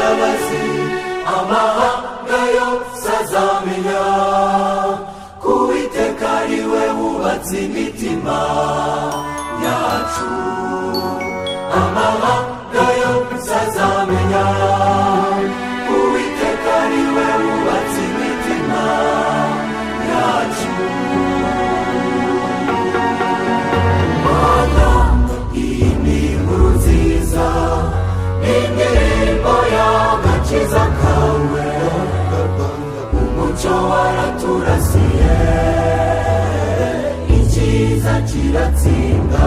imbabazi amahanga yose azamenya ko Uwiteka ari we wubatse imitima yacu. Amahanga yose azamenya ko Uwiteka ari we wubatse imitima yacu. Mana, iyi ni inkuru nziza, indirimbo y'agakiza kawe, umucyo waraturasiye, icyiza kiratsinda.